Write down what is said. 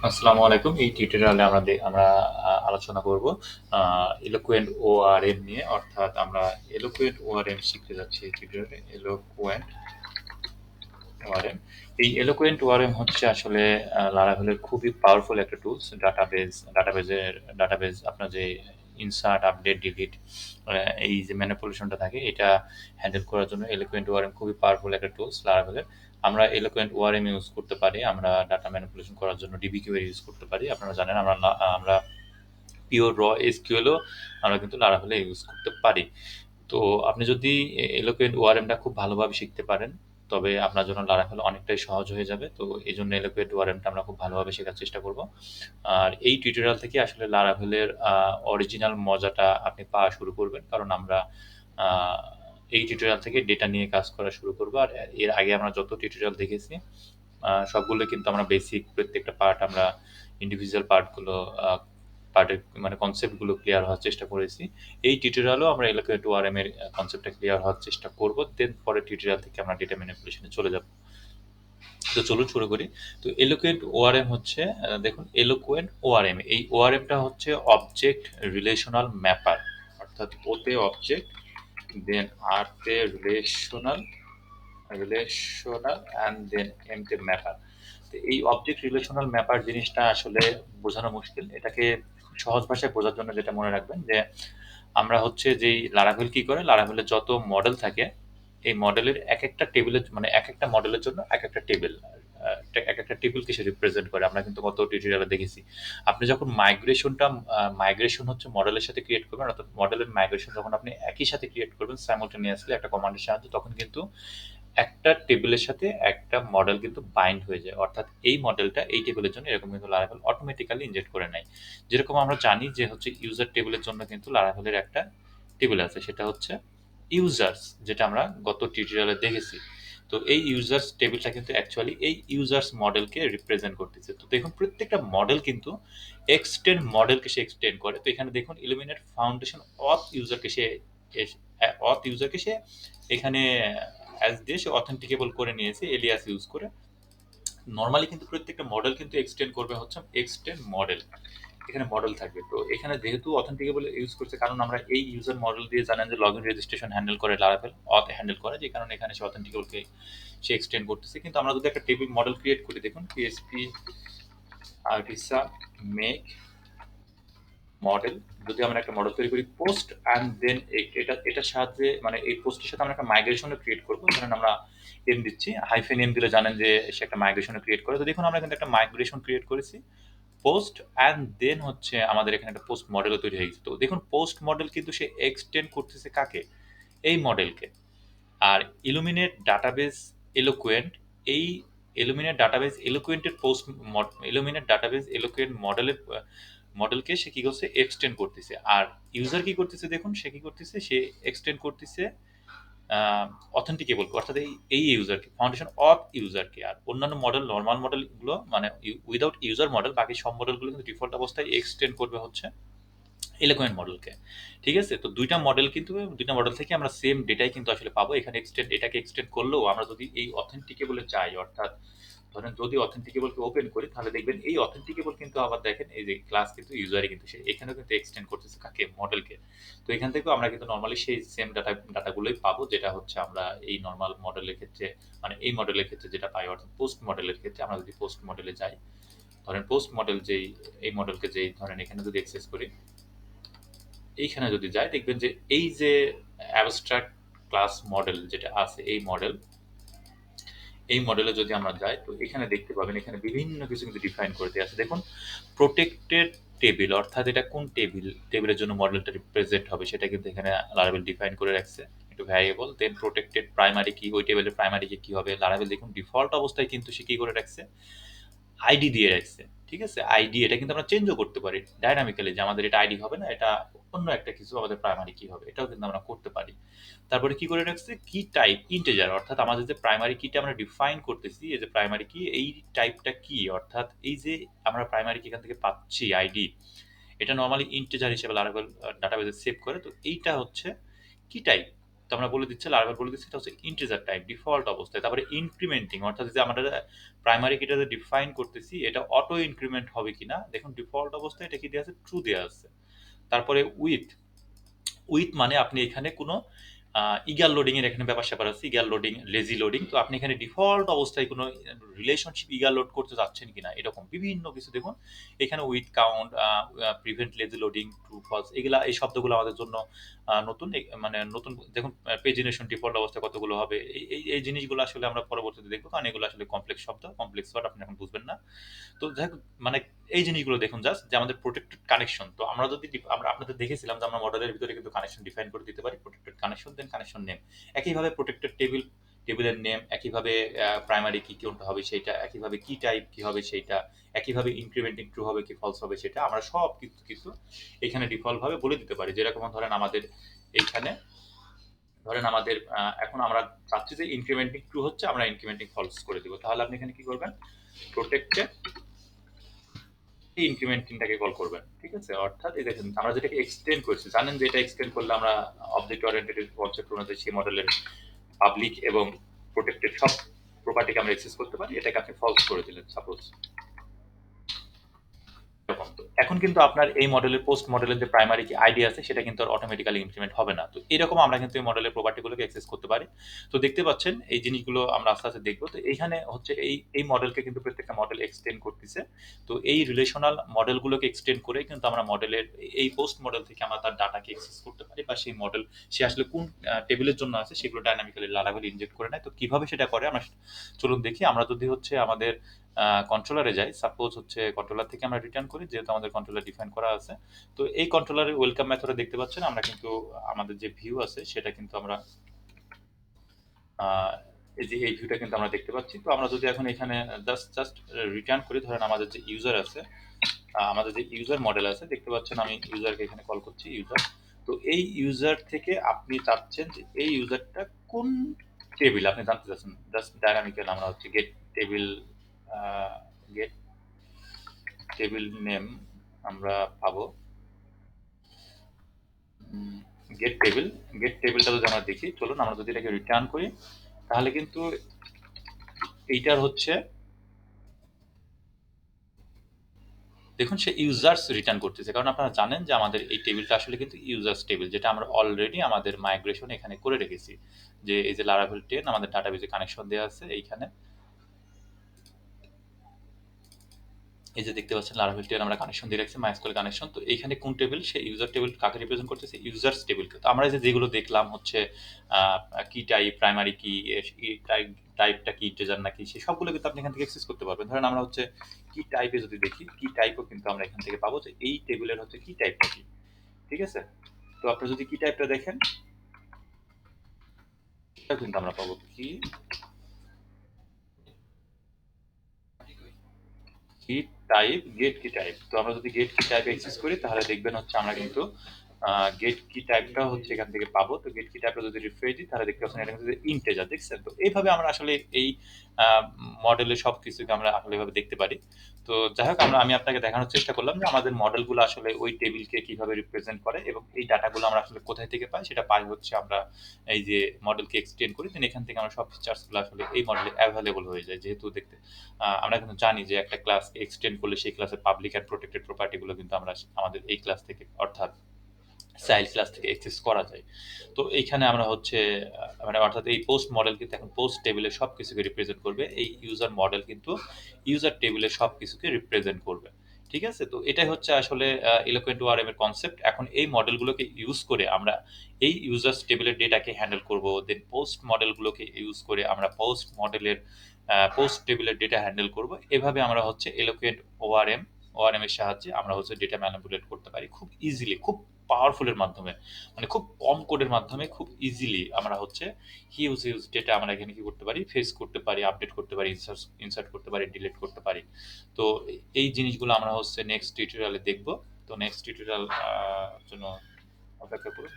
আসসালামু আলাইকুম। এই টিউটোরিয়ালে আমরা আলোচনা করব এলোকুয়েন্ট ওআরএম নিয়ে। অর্থাৎ আমরা এলোকুয়েন্ট ওআরএম শিখতে যাচ্ছি এই টিউটোরিয়ালে। এলোকুয়েন্ট ওআরএম, এই এলোকুয়েন্ট ওআরএম হচ্ছে আসলে লারাভেলের খুবই পাওয়ারফুল একটা টুলস। ডাটাবেজ আপনার যে ইনসার্ট, আপডেট, ডিলিট, এই যে ম্যানিপুলেশনটা থাকে, এটা হ্যান্ডেল করার জন্য এলোকুয়েন্ট ওআরএম খুবই পাওয়ারফুল একটা টুলস লারাভেলের। আমরা এলোকুয়েন্ট ওআরএম ইউজ করতে পারি, আমরা ডাটা ম্যানিপুলেশন করার জন্য ডিবি কিউএরি ইউজ করতে পারি। আপনারা জানেন আমরা পিওর র এসকিউএলও আমরা কিন্তু লারাভেলে ইউজ করতে পারি। তো আপনি যদি এলোকুয়েন্ট ওআরএমটা খুব ভালোভাবে শিখতে পারেন, তবে আপনার জন্য লারাভেল অনেকটাই সহজ হয়ে যাবে। তো এই জন্য এলোকুয়েন্ট ওআরএমটা আমরা খুব ভালোভাবে শেখার চেষ্টা করব। আর এই টিউটোরিয়াল থেকে আসলে লারাভেলের অরিজিনাল মজাটা আপনি পাওয়া শুরু করবেন, কারণ আমরা আহ, এই টিউটোরিয়াল থেকে ডেটা নিয়ে কাজ করা শুরু করবো। আর এর আগে আমরা যত টিউটোরিয়াল দেখেছি সবগুলো কিন্তু আমরা বেসিক প্রত্যেকটা পার্ট আমরা ইন্ডিভিজুয়াল পার্টগুলো পার্টের মানে কনসেপ্টগুলো ক্লিয়ার হওয়ার চেষ্টা করেছি। এই টিউটোরিয়ালও আমরা এলোকুয়েন্ট ওআরএম এর কনসেপ্টটা ক্লিয়ার হওয়ার চেষ্টা করব, দেন পরে টিউটোরিয়াল থেকে আমরা ডেটা ম্যানিপুলেশনে চলে যাব। তো চলুন শুরু করি। তো এলোকুয়েন্ট ওআরএম হচ্ছে, দেখুন, এলোকুয়েন্ট ওআরএম, এই ওআরএমটা হচ্ছে অবজেক্ট রিলেশনাল ম্যাপার। অর্থাৎ ওতে অবজেক্ট, দেন আরতে রিলেশনাল অ্যান্ড দেন এমতে ম্যাপার। তো এই অবজেক্ট রিলেশনাল ম্যাপার জিনিসটা আসলে বোঝানো মুশকিল। এটাকে সহজ ভাষায় বোঝার জন্য যেটা মনে রাখবেন যে আমরা হচ্ছে যেই লারাভেল কি করে, লারাভেলের যত মডেল থাকে, এই মডেলের এক একটা টেবিলের মানে এক একটা মডেলের জন্য এক একটা টেবিল, এক একটা টেবিলকে সে রিপ্রেজেন্ট করে। আমরা কিন্তু গত টিউটোরিয়ালে দেখেছি। আপনি যখন মাইগ্রেশন হচ্ছে মডেলের সাথে ক্রিয়েট করবেন, অর্থাৎ মডেলের মাইগ্রেশন যখন আপনি একই সাথে ক্রিয়েট করবেন সাইমultaneously একটা কমান্ডের সাহায্যে, তখন কিন্তু একটা টেবিলের সাথে একটা মডেল কিন্তু বাইন্ড হয়ে যায়। অর্থাৎ এই মডেলটা এই টেবিলের জন্য এরকম কিন্তু লারাভেল অটোমেটিক্যালি ইনজেক্ট করে নেয়। যেরকম আমরা জানি যে হচ্ছে ইউজার টেবিলের জন্য কিন্তু লারাভেলের একটা টেবিল আছে, সেটা হচ্ছে ইউজার্স, যেটা আমরা গত টিউটোরিয়ালে দেখেছি। তো এই ইউজার্স টেবিলটা কিন্তু অ্যাকচুয়ালি এই ইউজার্স মডেলকে রিপ্রেজেন্ট করতেছে। তো দেখুন প্রত্যেকটা মডেল কিন্তু মডেলকে সে এক্সটেন্ড করে। তো এখানে দেখুন ইলুমিনেট ফাউন্ডেশন অথ ইউজারকে সে এখানে অ্যাজ দিয়ে সে অথেন্টিকেবল করে নিয়েছে এলিয়াস ইউজ করে। নর্মালি কিন্তু প্রত্যেকটা মডেল কিন্তু এক্সটেন্ড করবে হচ্ছে এক্সটেন্ড মডেল, এখানে মডেল থাকবে। তো এখানে যেহেতু অথেন্টিকেবল ইউজ করছে, কারণ আমরা এই ইউজার মডেল দিয়ে জানেন যে লগইন রেজিস্ট্রেশন হ্যান্ডেল করে লারাভেল, অথ হ্যান্ডেল করে, যে কারণে এখানে সে অথেন্টিকেবলকে সে এক্সটেন্ড করতেছে। কিন্তু আমরা যদি একটা টেবিল মডেল ক্রিয়েট করি, দেখুন পিএসপি আর্টিসা মেক মডেল, যদি আমরা একটা মডেল তৈরি করি পোস্ট অ্যান্ড দেন এটার সাহায্যে, মানে এই পোস্টের সাথে আমরা একটা মাইগ্রেশনও ক্রিয়েট করবো। ধরেন আমরা এম দিচ্ছি, হাইফেন এম দিলে জানেন যে সে একটা মাইগ্রেশনও ক্রিয়েট করে। তো দেখুন আমরা কিন্তু একটা মাইগ্রেশন ক্রিয়েট করেছি পোস্ট অ্যান্ড দেন হচ্ছে আমাদের এখানে একটা পোস্ট মডেলও তৈরি হয়ে গেছে। তো দেখুন পোস্ট মডেল কিন্তু সে এক্সটেন্ড করতেছে কাকে, এই মডেলকে। আর ইলুমিনেট ডাটাবেস এলোকুয়েন্ট, এই ইলুমিনেট ডাটাবেস এলোকুয়েন্ট মডেলকে সে কি করছে, এক্সটেন্ড করতেছে। আর ইউজার কি করতেছে, দেখুন সে কি করতেছে, সে এক্সটেন্ড করতেছে অথেন্টিকেবল, অর্থাৎ এই ইউজারকে, ফাউন্ডেশন অফ ইউজারকে। আর অন্যান্য মডেল, নর্মাল মডেলগুলো মানে উইদাউট ইউজার মডেল, বাকি সব মডেলগুলো কিন্তু ডিফল্ট অবস্থায় এক্সটেন্ড করবে হচ্ছে এলোকুয়েন্ট মডেলকে। ঠিক আছে? তো দুইটা মডেল থেকে আমরা সেম ডেটাই কিন্তু আসলে পাবো। এখানে এটাকে এক্সটেন্ড করলেও আমরা যদি এই অথেন্টিকেবলে যাই, অর্থাৎ ধরেন যদি অথেন্টিকেবলকে ওপেন করি, তাহলে দেখবেন এই অথেন্টিকেবল কিন্তু আবার দেখেন এই যে ক্লাস কিন্তু ইউজারই কিন্তু সে এখানেও কিন্তু এক্সটেন্ড করতেছে কাকে, মডেলকে। তো এখান থেকেও আমরা কিন্তু নর্মালি সেই সেম ডাটাগুলোই পাবো, যেটা হচ্ছে আমরা এই নর্মাল মডেলের ক্ষেত্রে, মানে এই মডেলের ক্ষেত্রে যেটা পাই। অর্থাৎ পোস্ট মডেলের ক্ষেত্রে আমরা যদি পোস্ট মডেলে যাই, ধরেন পোস্ট মডেল যেই, এই মডেলকে যেই ধরেন এখানে যদি অ্যাক্সেস করি, এইখানে যদি যাই, দেখবেন যে এই যে অ্যাবস্ট্রাক্ট ক্লাস মডেল যেটা আছে, এই মডেলে যদি আমরা যাই, তো এখানে দেখতে পাবেন এখানে বিভিন্ন কিছু কিন্তু ডিফাইন করে দেওয়া আছে। দেখুন প্রোটেক্টেড টেবিল, অর্থাৎ এটা কোন টেবিলের জন্য মডেলটা রিপ্রেজেন্ট হবে সেটা কিন্তু এখানে লারাভেল ডিফাইন করে রাখছে, একটু ভ্যারিয়েবল। দেন প্রোটেক্টেড প্রাইমারি কি, ওই টেবিলের প্রাইমারি কি হবে। লারাভেল দেখুন ডিফল্ট অবস্থায় কিন্তু সে কি করে রাখছে, আইডি দিয়ে রাখছে। ঠিক আছে? আইডি এটা কিন্তু আমরা চেঞ্জও করতে পারি ডাইনামিক্যালি, যে আমাদের এটা আইডি হবে না, এটা অন্য একটা কিছু আমাদের প্রাইমারি কি হবে, এটাও কিন্তু আমরা করতে পারি। তারপরে কি করে রাখছে, কি টাইপ ইন্টিজার, অর্থাৎ আমাদের যে প্রাইমারি কিটা আমরা ডিফাইন করতেছি, এই যে প্রাইমারি কি, এই টাইপটা কি, অর্থাৎ এই যে আমরা প্রাইমারি কি এখান থেকে পাচ্ছি আইডি, এটা নরমালি ইন্টিজার হিসেবে লারাভেল ডাটাবেসে সেভ করে। তো এইটা হচ্ছে কি টাইপ, তো আমরা বলে দিচ্ছি লারাভেল বলে দিচ্ছি এটা হচ্ছে ইন্টিজার টাইপ ডিফল্ট অবস্থায়। তারপরে ইনক্রিমেন্টিং অর্থাৎ যে আমরা প্রাইমারি কিটা যে ডিফাইন করতেছি এটা অটো ইনক্রিমেন্ট হবে কিনা দেখুন ডিফল্ট অবস্থায় এটা কি দেওয়া আছে ট্রু দেওয়া আছে। তারপরে উইথ মানে আপনি এখানে কোনো ইগাল লোডিং এর এখানে ব্যাপার স্যাপার আছে ইগাল লোডিং লেজি লোডিং তো আপনি এখানে ডিফল্ট অবস্থায় কোনো রিলেশনশিপ ইগাল লোড করতে যাচ্ছেন কিনা এরকম বিভিন্ন কিছু দেখুন এখানে with count prevent lazy loading true false এগুলা এই শব্দগুলো আমাদের জন্য নতুন মানে নতুন দেখুন পেজিনেশন ডিফল্ট অবস্থায় কতগুলো হবে এই জিনিসগুলো আসলে আমরা পরবর্তীতে দেখবো কারণ এগুলো আসলে কমপ্লেক্স শব্দ কমপ্লেক্স ওয়ার্ড আপনি এখন বুঝবেন না। তো যাই হোক মানে এই জিনিসগুলো দেখুন জাস্ট যে আমাদের প্রোটেক্টেড কানেকশন তো আমরা যদি আমরা আপনাদের দেখেছিলাম যে আমরা মডেলের ভিতরে কিন্তু কানেকশন ডিফাইন করে দিতে পারি প্রোটেক্টেড কানেকশন দেন কানেকশন নেম একইভাবে প্রোটেক্টেড টেবিলের নেম একইভাবে প্রাইমারি কি কোনটা হবে সেটা একইভাবে কি টাইপ কি হবে সেটা একইভাবে ইনক্রিমেন্টিং ট্রু হবে কি ফলস হবে সেটা আমরা সব কিছু কিছু এখানে ডিফল্ট ভাবে বলে দিতে পারি যেরকম ধরেন আমাদের এইখানে ধরেন আমাদের এখন আমরা চাচ্ছি যে ইনক্রিমেন্টিং ট্রু হচ্ছে আমরা ইনক্রিমেন্টিং ফলস করে দিব তাহলে আপনি এখানে কি করবেন প্রোটেক্টেড ইনক্রিমেন্টিংটাকে কল করবেন ঠিক আছে অর্থাৎ এই দেখেন আমরা যেটাকে এক্সটেন্ড করছি জানেন যে এটা এক্সটেন্ড করলে আমরা অবজেক্ট ওরিয়েন্টেড কনসেপ্ট অনুযায়ী সেই মডেলের পাবলিক এবং প্রোটেক্টেড সব প্রপার্টিকে আমরা অ্যাক্সেস করতে পারি এটাকে আপনি ফলস করে দিলেন সাপোজ এরকম তো এখন কিন্তু আপনার এই মডেলের পোস্ট মডেলের যে প্রাইমারি কি আইডি আছে সেটা কিন্তু আর অটোমেটিক্যালি ইমপ্লিমেন্ট হবে না তো এরকম আমরা কিন্তু এই মডেলের প্রপার্টিগুলোকে অ্যাক্সেস করতে পারি তো দেখতে পাচ্ছেন এই জিনিসগুলো আমরা আস্তে আস্তে দেখবো তো এইখানে হচ্ছে এই মডেলকে কিন্তু প্রত্যেকটা মডেল এক্সটেন্ড করতেছে তো এই রিলেশনাল মডেলগুলোকে এক্সটেন্ড করে কিন্তু আমরা মডেলের এই পোস্ট মডেল থেকে আমরা তার ডাটাকে অ্যাক্সেস করতে পারি বা সেই মডেল সে আসলে কোন টেবিলের জন্য আছে সেগুলো ডাইনামিক্যালি লারাভেল ইনজেক্ট করে নেয় তো কিভাবে সেটা করে আমরা চলুন দেখি আমরা যদি হচ্ছে আমাদের কন্ট্রোলারে যাই সাপোজ হচ্ছে কন্ট্রোলার থেকে আমরা রিটার্ন করি যেহেতু আমাদের কন্ট্রোলার ডিফাইন করা আছে তো এই কন্ট্রোলারের ওয়েলকাম মেথডে দেখতে পাচ্ছেন আমরা কিন্তু আমাদের যে ভিউ আছে সেটা কিন্তু আমরা এই যে এই ভিউটা কিন্তু আমরা দেখতে পাচ্ছি তো আমরা যদি এখন এখানে জাস্ট রিটার্ন করি ধরেন আমাদের যে ইউজার আছে আমাদের যে ইউজার মডেল আছে দেখতে পাচ্ছেন আমি ইউজারকে এখানে কল করছি ইউজার তো এই ইউজার থেকে আপনি চাচ্ছেন যে এই ইউজারটা কোন টেবিল আপনি জানতে চাচ্ছেন জাস্ট ডাইনামিক্যাল আমরা হচ্ছে get table get table name আমরা পাবো গেট টেবিলটা যদি আমরা দেখি চলুন আমরা যদি এটাকে রিটার্ন করি তাহলে কিন্তু এইটার হচ্ছে দেখুন সে ইউজার্স রিটার্ন করতেছে কারণ আপনারা জানেন যে আমাদের এই টেবিলটা আসলে কিন্তু ইউজার্স টেবিল যেটা আমরা অলরেডি আমাদের মাইগ্রেশন এখানে করে রেখেছি যে এই যে লারাভেল 10 আমাদের ডাটাবেজে কানেকশন দেওয়া আছে এইখানে এই যে দেখতে পাচ্ছেন লারাভেল 10 আমরা কানেকশন দিয়ে রাখছি মাইস্কুয়েল কানেকশন তো এখানে কোন টেবিল সে ইউজার টেবিল কাকে রিপ্রেজেন্ট করতেছে ইউজার্স টেবিলকে তো আমরা যে যেগুলো দেখলাম হচ্ছে কি টাইপ প্রাইমারি কি টাইপটা কি ইন্টিজার নাকি সেই সবগুলো কিন্তু আপনি এখান থেকে অ্যাক্সেস করতে পারবেন ধরেন আমরা হচ্ছে কি টাইপে যদি দেখি কি টাইপও কিন্তু আমরা এখান থেকে পাবো যে এই টেবিলের হচ্ছে কি টাইপটা কি ঠিক আছে তো আপনারা যদি কি টাইপটা দেখেন এটা কিন্তু আমরা পাবো কি কি টাইপ গেট কি টাইপ তো আমরা যদি গেট কি টাইপ অ্যাক্সেস করি তাহলে দেখবেন হচ্ছে আমরা কিন্তু গেট কি টাইপটা হচ্ছে এখান থেকে পাবো তো গেট কি টাইপটা যদি রিফ্রেশ দিই তাহলে দেখতে পাচ্ছেন এটা কিন্তু ইন্টেজার দেখছেন তো এইভাবে আমরা আসলে এই মডেলের সব কিছুকে আমরা আসলে এভাবে দেখতে পারি তো যাই হোক আমি আপনাকে দেখানোর চেষ্টা করলাম যে আমাদের মডেলগুলো আসলে ওই টেবিলকে কিভাবে রিপ্রেজেন্ট করে এবং এই ডাটাগুলো আমরা আসলে কোথায় থেকে পাই সেটা পাই হচ্ছে আমরা এই যে মডেলকে এক্সটেন্ড করি দেন এখান থেকে আমরা সব ফিচার্সগুলো আসলে এই মডেলে অ্যাভেলেবল হয়ে যায় যেহেতু দেখতে আমরা কিন্তু জানি যে একটা ক্লাসকে এক্সটেন্ড করলে সেই ক্লাসের পাবলিক অ্যান্ড প্রোটেক্টেড প্রপার্টিগুলো কিন্তু আমরা আমাদের এই ক্লাস থেকে অর্থাৎ চাইল্ড ক্লাস থেকে অ্যাক্সেস করা যায় তো এইখানে আমরা হচ্ছে মানে অর্থাৎ এই পোস্ট মডেল কিন্তু এখন পোস্ট টেবিলে সব কিছুকে রিপ্রেজেন্ট করবে এই ইউজার মডেল কিন্তু ইউজার টেবিলে সব কিছুকে রিপ্রেজেন্ট করবে ঠিক আছে তো এটাই হচ্ছে আসলে ইলোকুয়েন্ট ওআরএম এর কনসেপ্ট এখন এই মডেলগুলোকে ইউজ করে আমরা এই ইউজার্স টেবিলের ডেটাকে হ্যান্ডেল করব দেন পোস্ট মডেলগুলোকে ইউজ করে আমরা পোস্ট মডেলের পোস্ট টেবিলের ডেটা হ্যান্ডেল করব এভাবে আমরা হচ্ছে এলোকুয়েন্ট ওআরএম এর সাহায্যে আমরা হচ্ছে ডেটা ম্যানিপুলেট করতে পারি খুব ইজিলি খুব পাওয়ারফুলের মাধ্যমে মানে খুব কম কোডের মাধ্যমে খুব ইজিলি আমরা হচ্ছে হিউজ ডেটা আমরা এখানে কি করতে পারি ফেস করতে পারি আপডেট করতে পারি ইনসার্ট করতে পারি ডিলিট করতে পারি তো এই জিনিসগুলো আমরা হচ্ছে নেক্সট টিউটোরিয়ালে দেখব তো নেক্সট টিউটোরিয়াল জন্য অপেক্ষা করুন